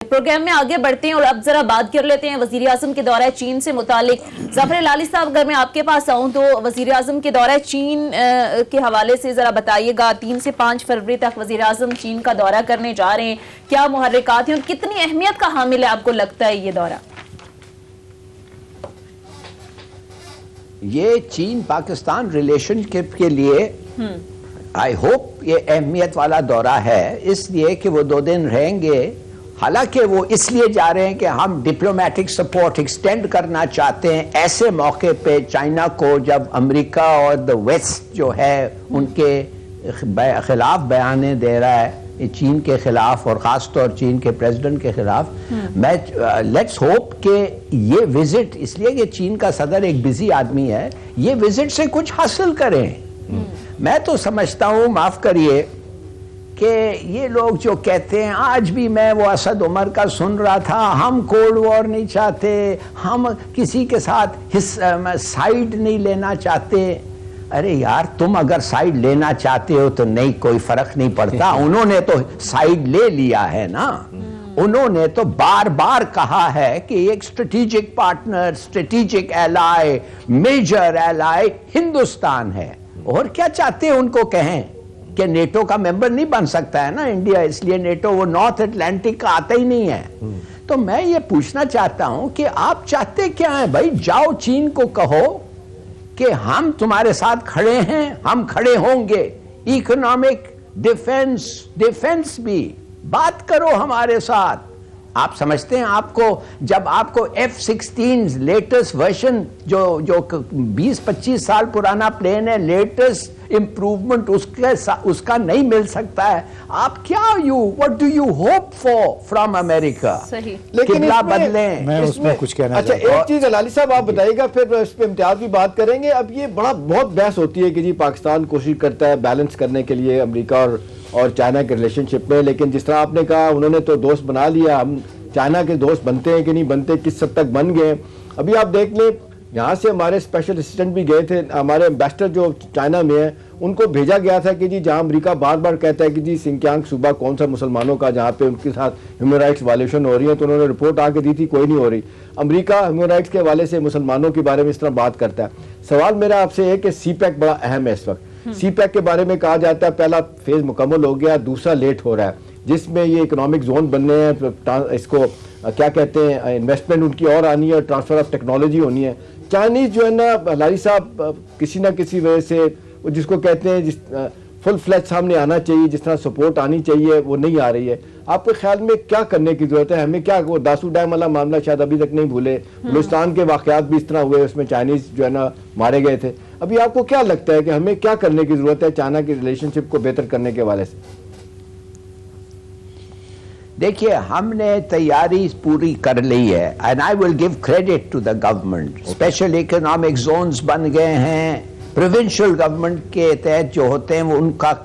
Programme میں آگے بڑھتے ہیں اور اب ذرا بات کر لیتے ہیں وزیر اعظم کے دورہ چین سے متعلق. ظفر ہلالی صاحب, اگر میں آپ کے پاس آؤں تو وزیر اعظم کے دورہ چین کے حوالے سے ذرا بتائیے گا. 3 سے 5 فروری تک وزیر اعظم چین کا دورہ کرنے جا رہے ہیں, کیا محرکات ہیں اور کتنی اہمیت کا حامل ہے آپ کو لگتا ہے یہ دورہ؟ یہ چین پاکستان ریلیشن شپ کے لیے آئی ہوپ یہ اہمیت والا دورہ ہے, اس لیے کہ وہ 2 دن رہیں گے. حالانکہ وہ اس لیے جا رہے ہیں کہ ہم ڈپلومیٹک سپورٹ ایکسٹینڈ کرنا چاہتے ہیں ایسے موقع پہ چائنا کو, جب امریکہ اور دا ویسٹ جو ہے ان کے خلاف بیانیں دے رہا ہے, چین کے خلاف اور خاص طور چین کے پریزیڈنٹ کے خلاف. میں لیٹس ہوپ کہ یہ وزٹ, اس لیے کہ چین کا صدر ایک بزی آدمی ہے, یہ وزٹ سے کچھ حاصل کریں. میں تو سمجھتا ہوں, معاف کریے, کہ یہ لوگ جو کہتے ہیں, آج بھی میں وہ اسد عمر کا سن رہا تھا, ہم کولڈ وار نہیں چاہتے, ہم کسی کے ساتھ سائیڈ نہیں لینا چاہتے. ارے یار, تم اگر سائیڈ لینا چاہتے ہو تو نہیں, کوئی فرق نہیں پڑتا. انہوں نے تو سائیڈ لے لیا ہے نا. انہوں نے تو بار بار کہا ہے کہ ایک strategic partner, strategic ally, major ally Hindustan ہے. اور کیا چاہتے ہیں ان کو کہیں کہ نیٹو کا ممبر نہیں بن سکتا ہے نا انڈیا, اس لیے نیٹو وہ نارتھ اٹلانٹک کا آتا ہی نہیں ہے. تو میں یہ پوچھنا چاہتا ہوں کہ آپ چاہتے کیا ہیں بھائی؟ جاؤ چین کو کہو کہ ہم تمہارے ساتھ کھڑے ہیں, ہم کھڑے ہوں گے. اکنامک ڈیفنس بھی بات کرو ہمارے ساتھ. آپ سمجھتے ہیں آپ کو, جب آپ کو F-16 لیٹسٹ ورژن جو 20-25 سال پرانا پلین ہے, لیٹسٹ امپروومنٹ اس کا نہیں مل سکتا ہے, آپ کیا what do you hope for from America؟ صحیح. لیکن بدلیں. میں اس میں کچھ کہنا چاہتا ہوں. ایک چیز ہلالی صاحب آپ بتائیے گا, پھر اس پہ امتیاز بھی بات کریں گے. اب یہ بہت بحث ہوتی ہے کہ جی پاکستان کوشش کرتا ہے بیلنس کرنے کے لیے امریکہ اور چائنا کے ریلیشن شپ میں, لیکن جس طرح آپ نے کہا انہوں نے تو دوست بنا لیا. ہم چائنا کے دوست بنتے ہیں کہ نہیں بنتے, کس حد تک بن گئے. ابھی آپ دیکھ لیں, یہاں سے ہمارے اسپیشل اسسٹنٹ بھی گئے تھے, ہمارے ایمبیسڈر جو چائنا میں ہیں ان کو بھیجا گیا تھا کہ جی جہاں امریکہ بار بار کہتا ہے کہ جی سنکیانگ صوبہ کون سا مسلمانوں کا جہاں پہ ان کے ساتھ ہیومن رائٹس وائلیشن ہو رہی ہیں, تو انہوں نے رپورٹ آ کے دی تھی کوئی نہیں ہو رہی. امریکہ ہیومن رائٹس کے حوالے سے مسلمانوں کے بارے میں اس طرح بات کرتا ہے. سوال میرا آپ سے ہے کہ سی پیک بڑا اہم ہے اس وقت. سی پیک کے بارے میں کہا جاتا ہے پہلا فیز مکمل ہو گیا, دوسرا لیٹ ہو رہا ہے, جس میں یہ اکنامک زون بننے ہیں, اس کو کیا کہتے ہیں, انویسٹمنٹ ان کی اور آنی ہے, ٹرانسفر آف ٹیکنالوجی ہونی ہے. چائنیز جو ہے نا ہلالی صاحب, کسی نہ کسی وجہ سے جس کو کہتے ہیں فل فلیج سامنے آنا چاہیے, جس طرح سپورٹ آنی چاہیے وہ نہیں آ رہی ہے. آپ کے خیال میں کیا کرنے کی ضرورت ہے؟ ہمیں کیا, وہ داسو ڈیم والا معاملہ شاید ابھی تک نہیں بھولے, بلوچستان کے واقعات بھی اس طرح ہوئے, اس میں چائنیز جو ہے نا مارے گئے تھے. ابھی آپ کو کیا لگتا ہے کہ ہمیں کیا کرنے کی ضرورت ہے چائنا کی ریلیشن شپ کو بہتر کرنے کے حوالے سے؟ دیکھیے, ہم نے تیاری پوری کر لی ہے, and I will give credit to the government. Special economic zones بن گئے ہیں. پروونشل گورنمنٹ کے تحت جو ہوتے ہیں وہ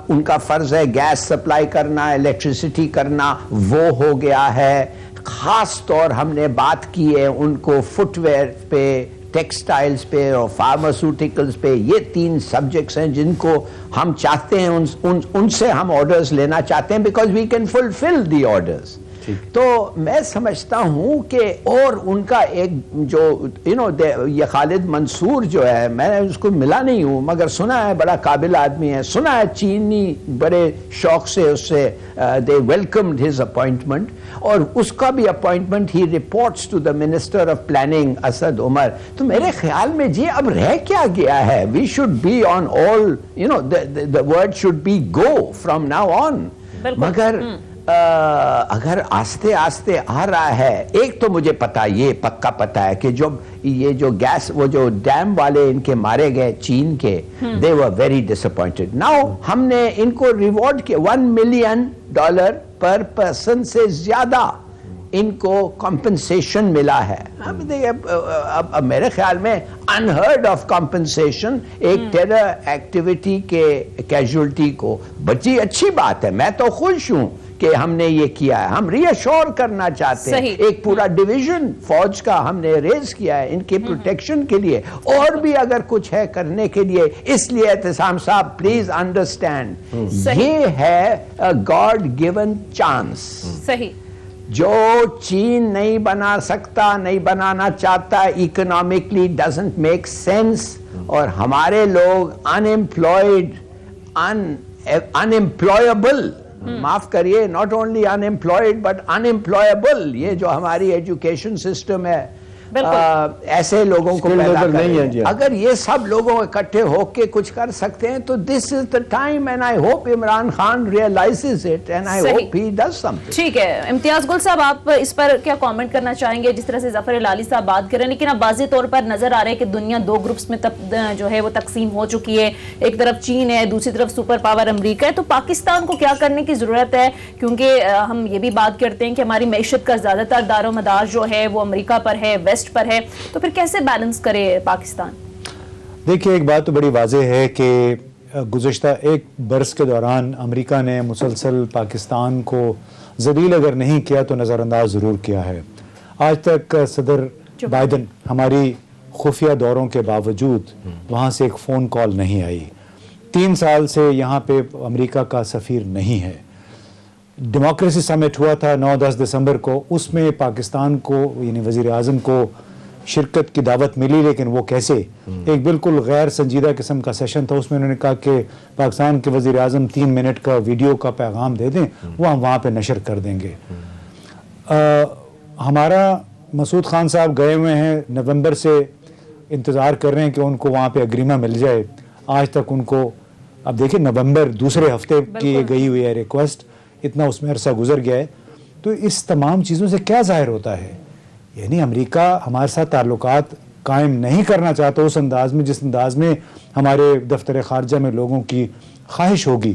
ان کا فرض ہے گیس سپلائی کرنا, الیکٹریسٹی کرنا, وہ ہو گیا ہے. خاص طور ہم نے بات کی ہے ان کو فٹ ویئر پہ, ٹیکسٹائلز پہ اور فارماسیوٹیکلز پہ. یہ 3 سبجیکٹس ہیں جن کو ہم چاہتے ہیں, ان سے ہم آرڈرز لینا چاہتے ہیں, because we can fulfil the orders. تو میں سمجھتا ہوں کہ, اور ان کا ایک جو یہ خالد منصور جو ہے, میں نے اس کو ملا نہیں ہوں مگر سنا ہے بڑا قابل آدمی ہے, سنا ہے چینی بڑے شوق سے اس سے they welcomed his appointment, اور اس کا بھی اپوائنٹمنٹ ہی reports to the minister of planning Asad Umar. تو میرے خیال میں جی اب رہ کیا گیا ہے, we should be on all, the word should be go from now on. مگر اگر آستے آستے آ رہا ہے, ایک تو مجھے پتا, یہ پکا پتا ہے کہ یہ جو گیس, وہ جو ڈیم والے ان کے مارے گئے چین کے, they were very disappointed. Now ہم نے ان کو ریوارڈ کیا, $1 million پر پرسن سے زیادہ ان کو کمپنسیشن ملا ہے. اب میرے خیال میں unheard of compensation ایک ٹیرر ایکٹیویٹی کے کیجولٹی کو. بچی اچھی بات ہے, میں تو خوش ہوں کہ ہم نے یہ کیا ہے. ہم ری ایشور کرنا چاہتے ہیں, ایک پورا ڈویژن فوج کا ہم نے ریز کیا ہے ان کے پروٹیکشن کے لیے, اور بھی اگر کچھ ہے کرنے کے لیے. اس لیے اعتصام صاحب پلیز انڈرسٹینڈ, یہ ہے گاڈ گیون چانس. صحیح. جو چین نہیں بنا سکتا, نہیں بنانا چاہتا, اکنامکلی ڈزنٹ میک سینس, اور ہمارے لوگ انمپلائڈ, انمپلائبل, معاف کریے, ناٹ اونلی انمپلائڈ بٹ انمپلائبل, یہ جو ہماری ایجوکیشن سسٹم ہے, ایسے لوگوں کو پیدا کریں. اگر یہ سب لوگوں اکٹھے ہو کے کچھ کر سکتے ہیں تو this is the time, and I hope Imran Khan realizes it, and I hope he does something. ٹھیک ہے, امتیاز گل صاحب آپ اس پر کیا کامنٹ کرنا چاہیں گے؟ جس طرح سے ظفر لالی صاحب بات کر رہے ہیں, لیکن اب واضح طور پر نظر آ رہا ہے کہ دنیا دو گروپس میں جو ہے وہ تقسیم ہو چکی ہے. ایک طرف چین ہے, دوسری طرف سپر پاور امریکہ ہے. تو پاکستان کو کیا کرنے کی ضرورت ہے؟ کیونکہ ہم یہ بھی بات کرتے ہیں کہ ہماری معیشت کا زیادہ تر دار و مدار جو ہے وہ امریکہ پر ہے, ویسٹ پر ہے. تو پھر کیسے بیلنس کرے پاکستان؟ دیکھیے, ایک بات تو بڑی واضح ہے کہ گزشتہ ایک برس کے دوران امریکہ نے مسلسل پاکستان کو ذلیل اگر نہیں کیا تو نظر انداز ضرور کیا ہے. آج تک صدر بائیڈن ہماری خفیہ دوروں کے باوجود وہاں سے ایک فون کال نہیں آئی. 3 سال سے یہاں پہ امریکہ کا سفیر نہیں ہے. ڈیموکریسی سمٹ ہوا تھا 9-10 دسمبر کو, اس میں پاکستان کو یعنی وزیر اعظم کو شرکت کی دعوت ملی, لیکن وہ کیسے, ایک بالکل غیر سنجیدہ قسم کا سیشن تھا. اس میں انہوں نے کہا کہ پاکستان کے وزیر اعظم 3 منٹ کا ویڈیو کا پیغام دے دیں, وہ ہم وہاں پہ نشر کر دیں گے. ہمارا مسعود خان صاحب گئے ہوئے ہیں, نومبر سے انتظار کر رہے ہیں کہ ان کو وہاں پہ اگریمنٹ مل جائے. آج تک ان کو, اب دیکھیں نومبر دوسرے ہفتے کی گئی ہوئی ہے ریکویسٹ, اتنا اس میں عرصہ گزر گیا ہے. تو اس تمام چیزوں سے کیا ظاہر ہوتا ہے؟ یعنی امریکہ ہمارے ساتھ تعلقات قائم نہیں کرنا چاہتا اس انداز میں جس انداز میں ہمارے دفتر خارجہ میں لوگوں کی خواہش ہوگی.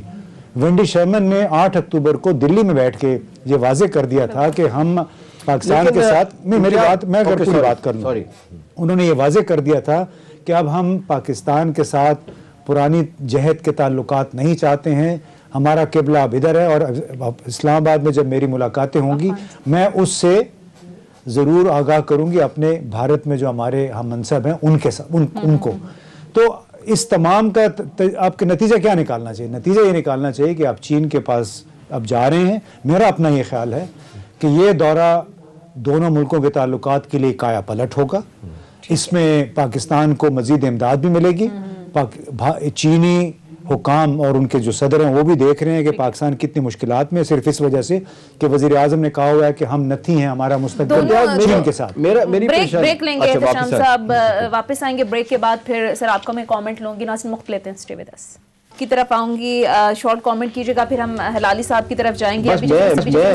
وینڈی شرمن نے 8 اکتوبر کو دلی میں بیٹھ کے یہ واضح کر دیا تھا کہ ہم پاکستان کے ساتھ, میری بات میں اگر پوری بات کر لوں, انہوں نے یہ واضح کر دیا تھا کہ اب ہم پاکستان کے ساتھ پرانی جہد کے تعلقات نہیں چاہتے ہیں, ہمارا قبلہ اب ادھر ہے, اور اسلام آباد میں جب میری ملاقاتیں ہوں گی میں اس سے ضرور آگاہ کروں گی اپنے بھارت میں جو ہمارے ہم منصب ہیں ان کے ساتھ ان کو. تو اس تمام کا آپ کے نتیجہ کیا نکالنا چاہیے؟ نتیجہ یہ نکالنا چاہیے کہ آپ چین کے پاس اب جا رہے ہیں. میرا اپنا یہ خیال ہے کہ یہ دورہ دونوں ملکوں کے تعلقات کے لیے کایا پلٹ ہوگا. اس میں پاکستان کو مزید امداد بھی ملے گی. چینی حکام اور ان کے جو صدر ہیں وہ بھی دیکھ رہے ہیں کہ پاکستان کتنی مشکلات میں, صرف اس وجہ سے کہ وزیر اعظم نے کہا ہوا ہے کہ ہم نتھی ہیں, ہمارا مستقبل چین کے ساتھ. بریک لیں گے احتشام صاحب, واپس آئیں گے بریک کے بعد. پھر سر آپ کا میں کامنٹ لوں گی. ناظرین مخت لیتے ہیں, اسٹے ود اس کی طرف آؤں گی, شارٹ کامنٹ کیجیے گا, پھر ہم ہلالی صاحب کی طرف جائیں گے.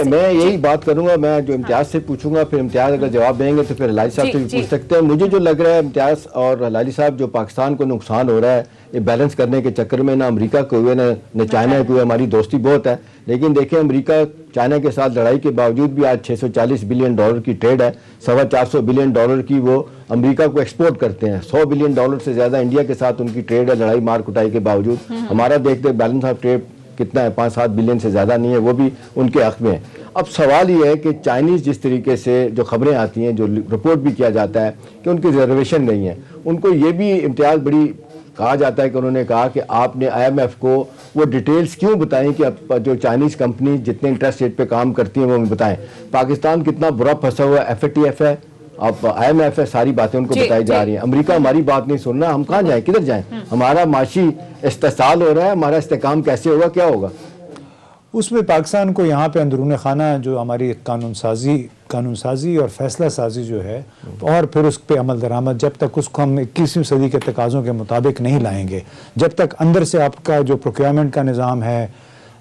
میں یہی بات کروں گا, میں جو امتیاز سے پوچھوں گا, پھر امتیاز اگر جواب دیں گے تو پھر ہلالی صاحب سے بھی پوچھ سکتے ہیں. مجھے جو لگ رہا ہے امتیاز اور ہلالی صاحب, جو پاکستان کو نقصان ہو رہا ہے یہ بیلنس کرنے کے چکر میں, نہ امریکہ کو ہوئے نہ چائنا کو ہوئے. ہماری دوستی بہت ہے, لیکن دیکھیں امریکہ چائنا کے ساتھ لڑائی کے باوجود بھی آج $640 بلین کی ٹریڈ ہے. $450 بلین کی وہ امریکہ کو ایکسپورٹ کرتے ہیں. $100 بلین سے زیادہ انڈیا کے ساتھ ان کی ٹریڈ ہے, لڑائی مار کٹائی کے باوجود. ہمارا دیکھتے بیلنس آف ٹریڈ کتنا ہے, 5-7 بلین سے زیادہ نہیں ہے, وہ بھی ان کے حق میں ہے. اب سوال یہ ہے کہ چائنیز جس طریقے سے جو خبریں آتی ہیں, جو رپورٹ بھی کیا جاتا ہے کہ ان کی ریزرویشن نہیں ہے, ان کو یہ بھی امتیاز بڑی کہا جاتا ہے کہ انہوں نے کہا کہ آپ نے IMF کو وہ ڈیٹیلز کیوں بتائیں کہ جو چائنیز کمپنی جتنے انٹرسٹ ریٹ پہ کام کرتی ہیں وہ ہمیں بتائیں. پاکستان کتنا برا پھنسا ہوا ہے, FATF ہے, اب IMF ہے, ساری باتیں ان کو بتائی جا رہی ہیں. امریکہ ہماری بات نہیں سن رہا, ہم کہاں جائیں, کدھر جائیں؟ ہمارا معاشی استحصال ہو رہا ہے, ہمارا استحکام کیسے ہوگا, کیا ہوگا؟ اس میں پاکستان کو یہاں پہ اندرون خانہ جو ہماری قانون سازی اور فیصلہ سازی جو ہے, اور پھر اس پہ عمل درآمد, جب تک اس کو ہم 21ویں صدی کے تقاضوں کے مطابق نہیں لائیں گے, جب تک اندر سے آپ کا جو پروکیورمنٹ کا نظام ہے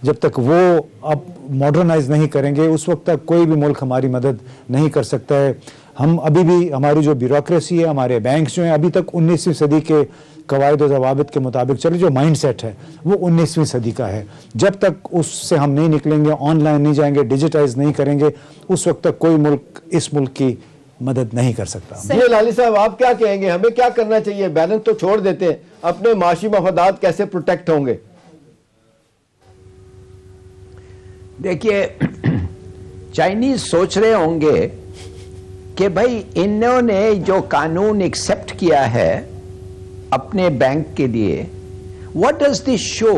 جب تک وہ اب ماڈرنائز نہیں کریں گے, اس وقت تک کوئی بھی ملک ہماری مدد نہیں کر سکتا ہے. ہم ابھی بھی ہماری جو بیوروکریسی ہے, ہمارے بینکس جو ہیں, ابھی تک 19ویں صدی کے قواعد و ضوابط کے مطابق چلے. جو مائنڈ سیٹ ہے وہ 19ویں صدی کا ہے. جب تک اس سے ہم نہیں نکلیں گے, آن لائن نہیں جائیں گے, ڈیجیٹائز نہیں کریں گے, اس وقت تک کوئی ملک اس ملک کی مدد نہیں کر سکتا. جی لالی صاحب, آپ کیا کہیں گے, ہمیں کیا کرنا چاہیے؟ بیلنس تو چھوڑ دیتے ہیں, اپنے معاشی مفادات کیسے پروٹیکٹ ہوں گے؟ دیکھیے, چائنیز سوچ رہے ہوں گے کہ بھائی انہوں نے جو قانون ایکسپٹ کیا ہے اپنے بینک کے لیے, what does this show?